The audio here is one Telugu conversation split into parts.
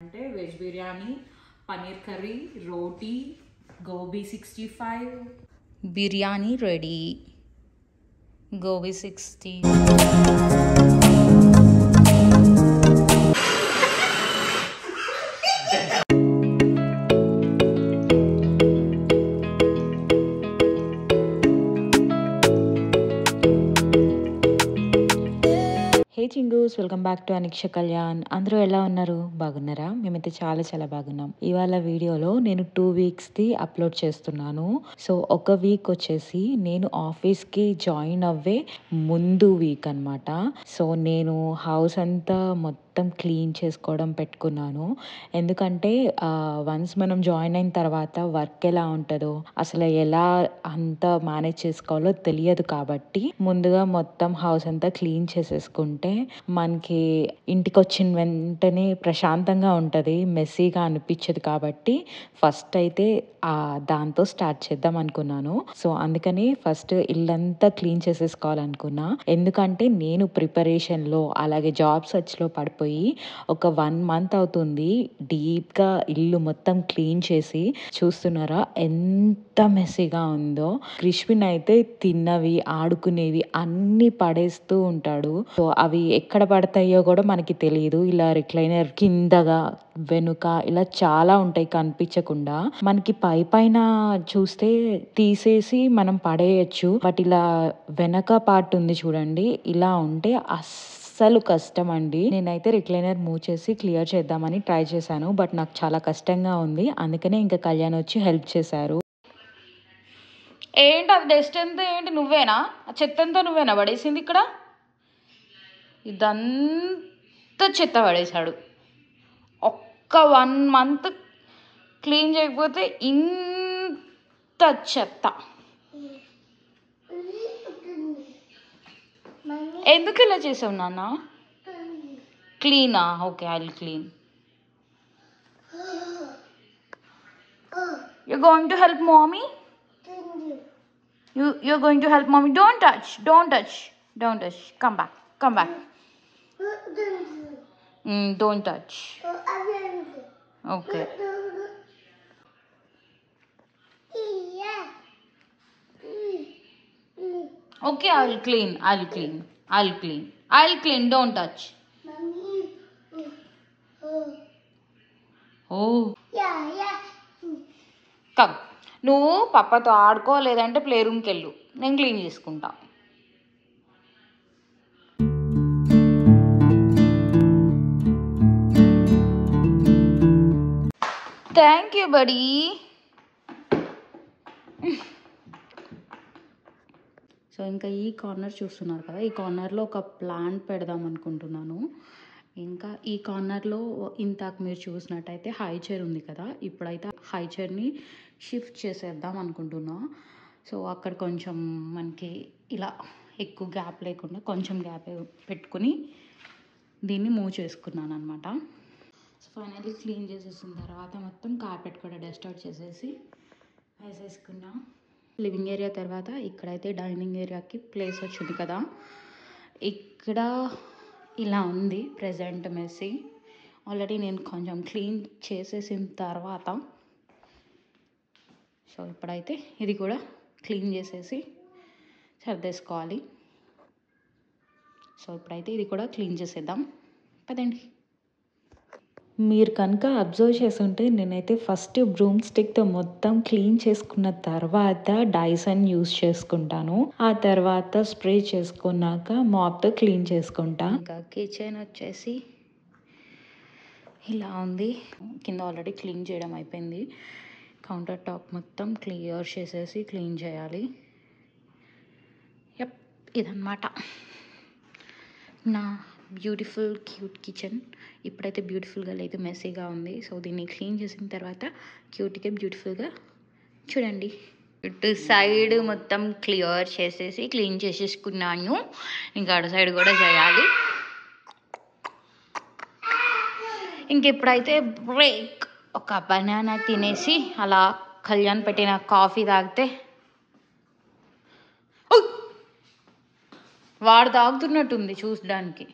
అంటే veg biryani, paneer curry, roti, gobi 65. Biryani ready. Gobi 60. Hey చింగూస్, welcome back to Aniksha Kalyan. అందరూ ఎలా ఉన్నారు? బాగున్నారా? మేమైతే చాలా చాలా బాగున్నాం. ఇవాళ వీడియోలో నేను 2 వీక్స్ది అప్లోడ్ చేస్తున్నాను. సో ఒక వీక్ వచ్చేసి నేను ఆఫీస్కి జాయిన్ అవ్వే ముందు వీక్ అనమాట. సో నేను హౌస్ అంతా మొత్తం క్లీన్ చేసుకోవడం పెట్టుకున్నాను. ఎందుకంటే వన్స్ మనం జాయిన్ అయిన తర్వాత వర్క్ ఎలా ఉంటుందో, అసలు ఎలా అంతా మేనేజ్ చేసుకోవాలో తెలియదు. కాబట్టి ముందుగా మొత్తం హౌస్ అంతా క్లీన్ చేసేసుకుంటే మనకి ఇంటికి వచ్చిన వెంటనే ప్రశాంతంగా ఉంటుంది, మెస్సీగా అనిపించదు. కాబట్టి ఫస్ట్ అయితే దాంతో స్టార్ట్ చేద్దాం అనుకున్నాను. సో అందుకని ఫస్ట్ ఇల్లంతా క్లీన్ చేసేసుకోవాలనుకున్నా. ఎందుకంటే నేను ప్రిపరేషన్లో అలాగే జాబ్ సర్చ్లో పడిపోయి ఒక 1 మంత్ అవుతుంది డీప్గా ఇల్లు మొత్తం క్లీన్ చేసి. చూస్తున్నారా ఎంత మెస్సీగా ఉందో. క్రిష్పిన్ అయితే తిన్నవి ఆడుకునేవి అన్నీ పడేస్తూ ఉంటాడు. సో అవి ఎక్కడ పడతాయో కూడా మనకి తెలియదు. ఇలా రిక్లైనర్ కిందగా వెనుక ఇలా చాలా ఉంటాయి కనిపించకుండా. మనకి పైన చూస్తే తీసేసి మనం పడేయచ్చు. బట్ ఇలా వెనక పార్ట్ ఉంది చూడండి, ఇలా ఉంటే అస్సలు కష్టం అండి. నేనైతే రిక్లైనర్ మూవ్ చేసి క్లియర్ చేద్దామని ట్రై చేశాను. బట్ నాకు చాలా కష్టంగా ఉంది. అందుకనే ఇంకా కళ్యాణ్ వచ్చి హెల్ప్ చేశారు. ఏంటి అది డస్ట్ ఎంత? ఏంటి నువ్వేనా? ఆ చెత్త అంతా నువ్వేనా పడేసింది? ఇక్కడ ఇదంతా చెత్త పడేశాడు. ఒక్క 1 మంత్ క్లీన్ చేయకపోతే ఇంత చెత్త. ఎందుకు ఇలా చేసావు నాన్న? క్లీనా? Okay, I will clean. You're going to help mommy? You're going to help mommy. Don't touch. Don't touch. Don't touch. Come back. Come back. Don't touch. Okay. Okay, I'll clean. I'll clean. I'll clean. I'll clean. Don't touch. Oh. Come, నువ్వు పప్పతో ఆడుకో, లేదంటే ప్లే రూమ్కి వెళ్ళు. నేను క్లీన్ చేసుకుంటా. Thank you body. సో ఇంకా ఈ కార్నర్ చూస్తున్నారు కదా, ఈ కార్నర్లో ఒక ప్లాంట్ పెడదాం అనుకుంటున్నాను. ఇంకా ఈ కార్నర్లో ఇంతకు మీరు చూసినట్టయితే హై చైర్ ఉంది కదా, ఇప్పుడైతే హై చైర్ని షిఫ్ట్ చేసేద్దాం అనుకుంటున్నా. సో అక్కడ కొంచెం మనకి ఇలా ఎక్కువ గ్యాప్ లేకుండా కొంచెం గ్యాప్ పెట్టుకుని దీన్ని మూవ్ చేసుకున్నాను అనమాట. సో ఫైనల్లీ క్లీన్ చేసేసిన తర్వాత మొత్తం కార్పెట్ కూడా డస్ట్ అవుట్ చేసేసి వేసేసుకున్నా. లివింగ్ ఏరియా తర్వాత ఇక్కడైతే డైనింగ్ ఏరియాకి ప్లేస్ వచ్చింది కదా, ఇక్కడ ఇలా ఉంది ప్రెజెంట్ మెస్సీ. ఆల్రెడీ నేను కొంచెం క్లీన్ చేసేసిన తర్వాత సో ఇప్పుడైతే ఇది కూడా క్లీన్ చేసేసి సర్దేసుకోవాలి. సో ఇప్పుడైతే ఇది కూడా క్లీన్ చేసేద్దాం పదండి. మీరు కనుక అబ్జర్వ్ చేసుంటే నేనైతే ఫస్ట్ బ్రూమ్ స్టిక్తో మొత్తం క్లీన్ చేసుకున్న తర్వాత డైసన్ యూస్ చేసుకుంటాను. ఆ తర్వాత స్ప్రే చేసుకున్నాక మాప్తో క్లీన్ చేసుకుంటా. ఇంకా కిచెన్ వచ్చేసి ఇలా ఉంది. కింద ఆల్రెడీ క్లీన్ చేయడం అయిపోయింది. కౌంటర్ టాప్ మొత్తం క్లియర్ చేసేసి క్లీన్ చేయాలి. యప్, ఇదన్నమాట నా బ్యూటిఫుల్ క్యూట్ కిచెన్. ఇప్పుడైతే బ్యూటిఫుల్గా లేదు, మెస్సీగా ఉంది. సో దీన్ని క్లీన్ చేసిన తర్వాత క్యూట్గా బ్యూటిఫుల్గా చూడండి. ఇటు సైడ్ మొత్తం క్లియర్ చేసేసి క్లీన్ చేసేసుకున్నాను. ఇంకా అటు సైడ్ కూడా చేయాలి. ఇంక ఇప్పుడైతే బ్రేక్. ఒక బనానా తినేసి అలా కళ్యాణ్ పెట్టిన కాఫీ తాగితే, వాడు తాగుతున్నట్టుంది చూడడానికి.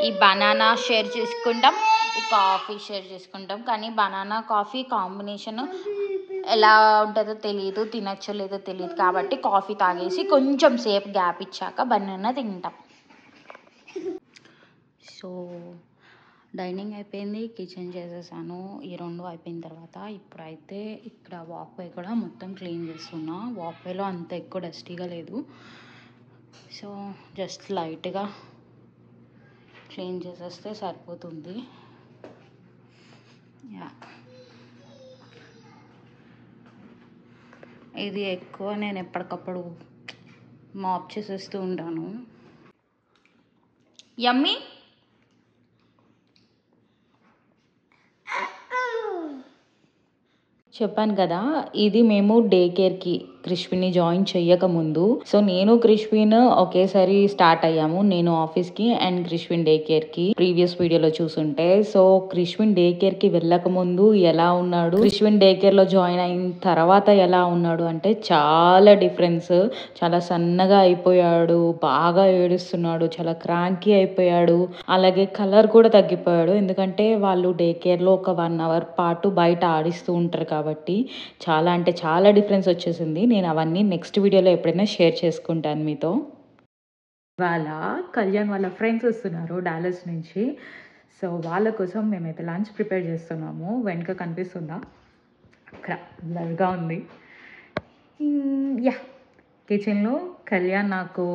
ఈ బనానా షేర్ చేసుకుంటాం, ఈ కాఫీ షేర్ చేసుకుంటాం. కానీ బనానా కాఫీ కాంబినేషన్ ఎలా ఉంటుందో తెలియదు, తినచ్చో లేదో తెలియదు. కాబట్టి కాఫీ తాగేసి కొంచెం సేపు గ్యాప్ ఇచ్చాక బనానా తింటాం. సో డైనింగ్ అయిపోయింది, కిచెన్ చేసేసాను. ఈ 2 అయిపోయిన తర్వాత ఇప్పుడైతే ఇక్కడ వాక్వే కూడా మొత్తం క్లీన్ చేస్తున్నా. వాక్వేలో అంత ఎక్కువ డస్టీగా లేదు, సో జస్ట్ లైట్గా క్లీన్ చేసేస్తే సరిపోతుంది. యా, ఇది ఎక్కువ నేను ఎప్పటికప్పుడు మాప్ చేసేస్తూ ఉంటాను. యమ్మీ చెప్పాను కదా, ఇది మేము డే కేర్కి క్రిష్విన్ని జాయిన్ చెయ్యకముందు. సో నేను క్రిష్విన్ ఒకేసారి స్టార్ట్ అయ్యాము, నేను ఆఫీస్కి అండ్ క్రిష్విన్ డే కేర్కి. ప్రీవియస్ వీడియోలో చూసుంటే. సో క్రిష్విన్ డే కేర్కి వెళ్ళక ముందు ఎలా ఉన్నాడు, క్రిష్విన్ డే కేర్లో జాయిన్ అయిన తర్వాత ఎలా ఉన్నాడు అంటే చాలా డిఫరెన్స్. చాలా సన్నగా అయిపోయాడు, బాగా ఏడుస్తున్నాడు, చాలా క్రాంకీ అయిపోయాడు. అలాగే కలర్ కూడా తగ్గిపోయాడు, ఎందుకంటే వాళ్ళు డే కేర్లో ఒక 1 అవర్ పాటు బయట ఆడిస్తూ ఉంటారు కాబట్టి చాలా అంటే చాలా డిఫరెన్స్ వచ్చేసింది. నేను అవన్నీ నెక్స్ట్ వీడియోలో ఎప్పుడైనా షేర్ చేసుకుంటాను మీతో. ఇవాళ కళ్యాణ్ వాళ్ళ ఫ్రెండ్స్ వస్తున్నారు డాలస్ నుంచి. సో వాళ్ళ కోసం మేమైతే లంచ్ ప్రిపేర్ చేస్తున్నాము. వెనుక కనిపిస్తుందా, అక్కడ బ్లర్గా ఉంది. యా, కిచెన్లో కళ్యాణ్ నాకు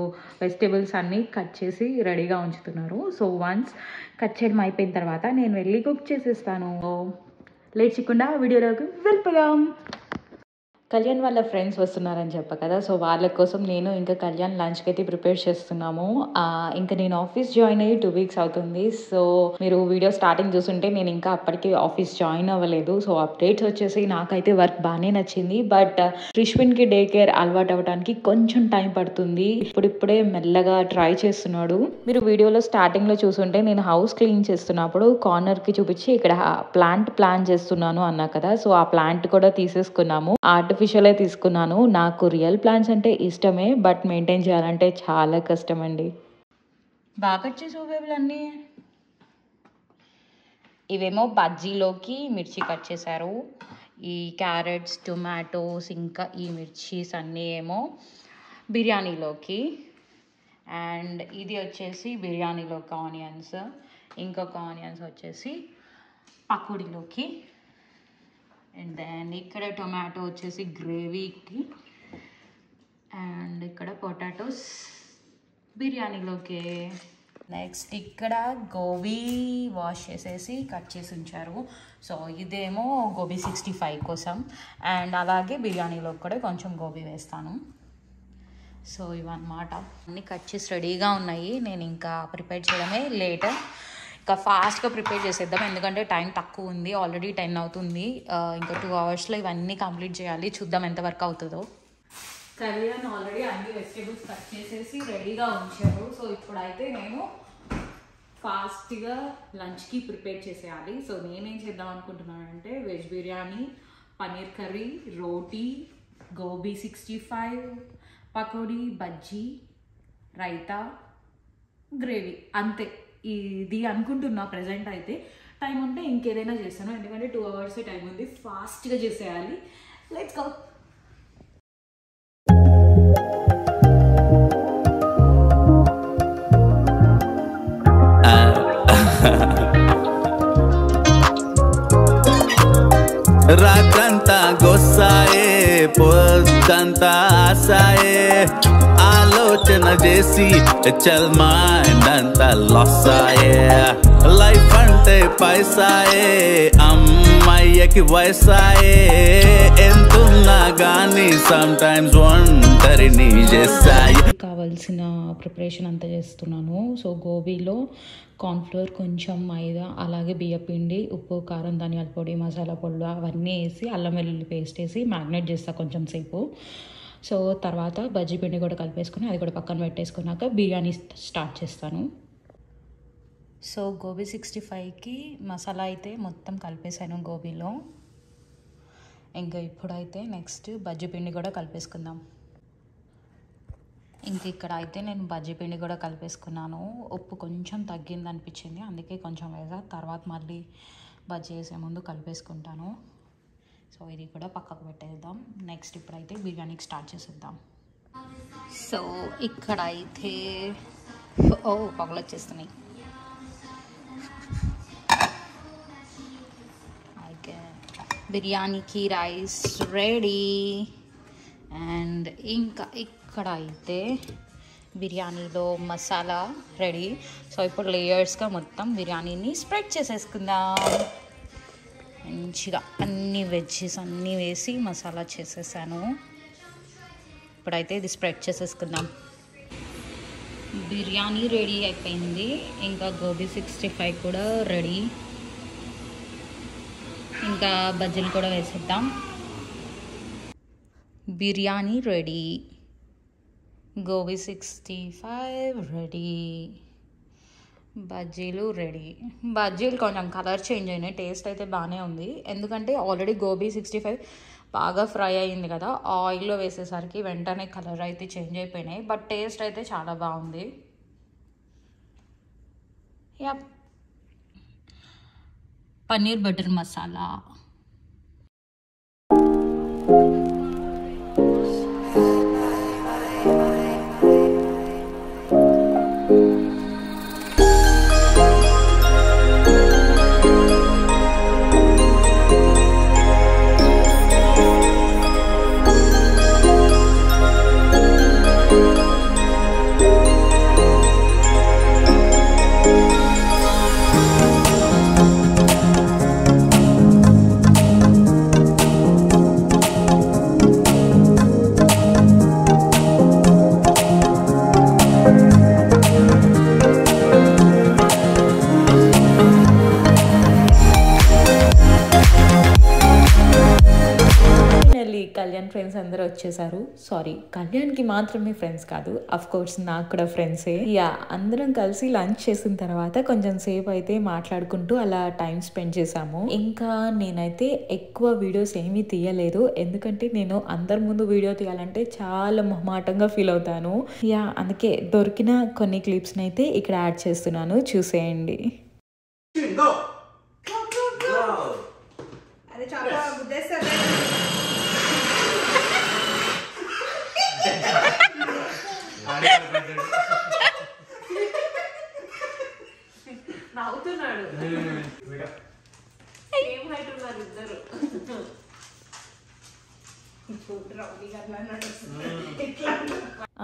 వెజిటేబుల్స్ అన్నీ కట్ చేసి రెడీగా ఉంచుతున్నారు. సో వన్స్ కట్ చేయడం అయిపోయిన తర్వాత నేను వెళ్ళి కుక్ చేసేస్తాను. లేట్ చేయకుండా వీడియోలోకి వెళ్ళిపోదాం. కళ్యాణ్ వాళ్ళ ఫ్రెండ్స్ వస్తున్నారని చెప్పా కదా, సో వాళ్ళ కోసం నేను ఇంకా కళ్యాణ్ లంచ్కి అయితే ప్రిపేర్ చేస్తున్నాము. ఇంకా నేను ఆఫీస్ జాయిన్ అయ్యి 2 వీక్స్ అవుతుంది. సో మీరు వీడియో స్టార్టింగ్ చూస్తుంటే నేను ఇంకా అప్పటికి ఆఫీస్ జాయిన్ అవ్వలేదు. సో అప్డేట్స్ వచ్చేసి నాకైతే వర్క్ బాగానే నచ్చింది, బట్ క్రిష్విన్కి డే కేర్ అలవాటు అవ్వడానికి కొంచెం టైం పడుతుంది. ఇప్పుడిప్పుడే మెల్లగా ట్రై చేస్తున్నాడు. మీరు వీడియోలో స్టార్టింగ్లో చూస్తుంటే నేను హౌస్ క్లీన్ చేస్తున్నప్పుడు కార్నర్కి చూపించి ఇక్కడ ప్లాన్ చేస్తున్నాను అన్నా కదా, సో ఆ ప్లాంట్ కూడా తీసేసుకున్నాము. ఆర్టిఫిషియలే తీసుకున్నాను. నాకు రియల్ ప్లాంట్స్ అంటే ఇష్టమే, బట్ మెయింటైన్ చేయాలంటే చాలా కష్టం అండి. బాగా కట్ చేసేవి అన్నీ. ఇవేమో బజ్జీలోకి మిర్చి కట్ చేశారు. ఈ క్యారెట్స్, టొమాటోస్, ఇంకా ఈ మిర్చీస్ అన్నీ ఏమో బిర్యానీలోకి. అండ్ ఇది వచ్చేసి బిర్యానీలోకి ఆనియన్స్, ఇంకొక ఆనియన్స్ వచ్చేసి పకోడీలోకి. అండ్ దెన్ ఇక్కడ టొమాటో వచ్చేసి గ్రేవీకి. అండ్ ఇక్కడ పొటాటోస్ బిర్యానీలోకి. నెక్స్ట్ ఇక్కడ గోబీ వాష్ చేసేసి కట్ చేసి ఉంచారు. సో ఇదేమో గోబీ 65 కోసం. అండ్ అలాగే బిర్యానీలోకి కూడా కొంచెం గోబీ వేస్తాను. సో ఇవన్నమాట, అన్నీ కట్ చేసి రెడీగా ఉన్నాయి. నేను ఇంకా ప్రిపేర్ చేయడమే లేట్. ఇంకా ఫాస్ట్గా ప్రిపేర్ చేసేద్దాం, ఎందుకంటే టైం తక్కువ ఉంది. ఆల్రెడీ 10 అవుతుంది. ఇంకా 2 అవర్స్లో ఇవన్నీ కంప్లీట్ చేయాలి. చూద్దాం ఎంత వర్క్ అవుతుందో. కళ్యాణ్ ఆల్రెడీ అన్ని వెజిటేబుల్స్ కట్ చేసేసి రెడీగా ఉంచారు. సో ఇప్పుడైతే నేను ఫాస్ట్గా లంచ్కి ప్రిపేర్ చేసేయాలి. సో నేనేం చేద్దాం అనుకుంటున్నానంటే veg biryani, paneer curry, roti, gobi 65, pakodi, bajji, raita, gravy, అంతే. ఇది అనుకుంటున్నా ప్రజెంట్. అయితే టైం ఉంటే ఇంకేదైనా చేస్తాను, ఎందుకంటే 2 అవర్సే టైం ఉంది. ఫాస్ట్గా చేసేయాలి. Let's go. రాత్రంతా గొస్సాయే, పొద్దంతా ఆసాయే, ఆలోచన చేసి చల్ మైండ్ అంతా లాసాయే. లైఫ్ అంటే పైసాయే, అమ్మాయికి వయసాయే, ఎంతున్నా గానీ సమ్ టైమ్స్ ఒంటరిని చేస్తాయి. కావాల్సిన ప్రిపరేషన్ అంతా చేస్తున్నాను. సో గోబీలో కార్న్ఫ్లోర్, కొంచెం మైదా, అలాగే బియ్యపిండి, ఉప్పు, కారం, ధనియాల పొడి, మసాలా పొడి అవన్నీ వేసి అల్లం వెల్లుల్లి పేస్ట్ వేసి మ్యాగ్నేట్ చేస్తా కొంచెం సేపు. సో తర్వాత బజ్జీ పిండి కూడా కలిపేసుకుని అది కూడా పక్కన పెట్టేసుకున్నాక బిర్యానీ స్టార్ట్ చేస్తాను. సో గోబీ 65కి మసాలా అయితే మొత్తం కలిపేసాను గోబీలో. ఇంకా ఇప్పుడైతే నెక్స్ట్ బజ్జీ పిండి కూడా కలిపేసుకుందాం. ఇంక ఇక్కడ అయితే నేను బజ్జీ పిండి కూడా కలిపేసుకున్నాను. ఉప్పు కొంచెం తగ్గింది అనిపించింది, అందుకే కొంచెం వేసా. తర్వాత మళ్ళీ బజ్జీ వేసే ముందు కలిపేసుకుంటాను. సో ఇది కూడా పక్కకు పెట్టేద్దాం. నెక్స్ట్ ఇప్పుడైతే బిర్యానీకి స్టార్ట్ చేసేద్దాం. సో ఇక్కడ అయితే పొగలు వచ్చేస్తున్నాయి. అయితే బిర్యానీకి రైస్ రెడీ. అండ్ ఇంకా ఇక్కడ అయితే బిర్యానీలో మసాలా రెడీ. సో ఇప్పుడు లేయర్స్గా మొత్తం బిర్యానీని స్ప్రెడ్ చేసేసుకుందాం. మంచిగా అన్ని వెజ్జెస్ అన్నీ వేసి మసాలా చేసేసాను. ఇప్పుడైతే ఇది స్ప్రెడ్ చేసేసుకుందాం. బిర్యానీ రెడీ అయిపోయింది. ఇంకా గోబీ 65 కూడా రెడీ. ఇంకా బజ్జీలు కూడా వేసేద్దాం. బిర్యానీ రెడీ, గోబీ 65 రెడీ, బజ్జీలు రెడీ. బజ్జీలు కొంచెం కలర్ చేంజ్ అయినాయి, టేస్ట్ అయితే బాగానే ఉంది. ఎందుకంటే ఆల్రెడీ గోబీ 65 బాగా ఫ్రై అయ్యింది కదా, ఆయిల్లో వేసేసరికి వెంటనే కలర్ అయితే చేంజ్ అయిపోయినాయి. బట్ టేస్ట్ అయితే చాలా బాగుంది. Yeah, paneer butter masala. Kalyan friends అందరూ వచ్చేసారు. సారీ, కళ్యాణ్కి మాత్రమే ఫ్రెండ్స్ కాదు, అఫ్ కోర్స్ నాకు కూడా ఫ్రెండ్సే. యా, అందరం కలిసి లంచ్ చేసిన తర్వాత కొంచెం సేపు అయితే మాట్లాడుకుంటూ అలా టైం స్పెండ్ చేసాము. ఇంకా నేనైతే ఎక్కువ వీడియోస్ ఏమీ తీయలేదు, ఎందుకంటే నేను అందరి ముందు వీడియో తీయాలంటే చాలా మొహమాటంగా ఫీల్ అవుతాను. యా, అందుకే దొరికిన కొన్ని క్లిప్స్ని అయితే ఇక్కడ యాడ్ చేస్తున్నాను, చూసేయండి. నవ్వుతున్నాడు. ఏం హైట్ ఉన్నారు ఇద్దరు.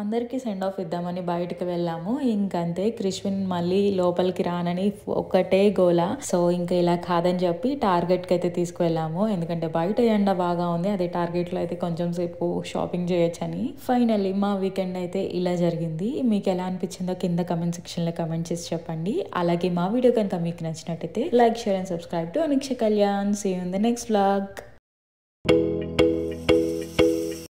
అందరికీ సెండ్ ఆఫ్ ఇద్దామని బయటకు వెళ్ళాము. ఇంకంతే, క్రిష్విన్ మళ్ళీ లోపలికి రానని ఒకటే గోల. సో ఇంకా ఇలా కాదని చెప్పి టార్గెట్కి అయితే తీసుకువెళ్ళాము, ఎందుకంటే బయట ఎండ బాగా ఉంది, అదే టార్గెట్లో అయితే కొంచెం సేపు షాపింగ్ చేయొచ్చని. ఫైనల్లీ మా వీకెండ్ అయితే ఇలా జరిగింది. మీకు ఎలా అనిపించిందో కింద కమెంట్ సెక్షన్లో కమెంట్ చేసి చెప్పండి. అలాగే మా వీడియో కనుక మీకు నచ్చినట్టయితే like, share and subscribe to Aniksha Kalyan. See you in the next vlog.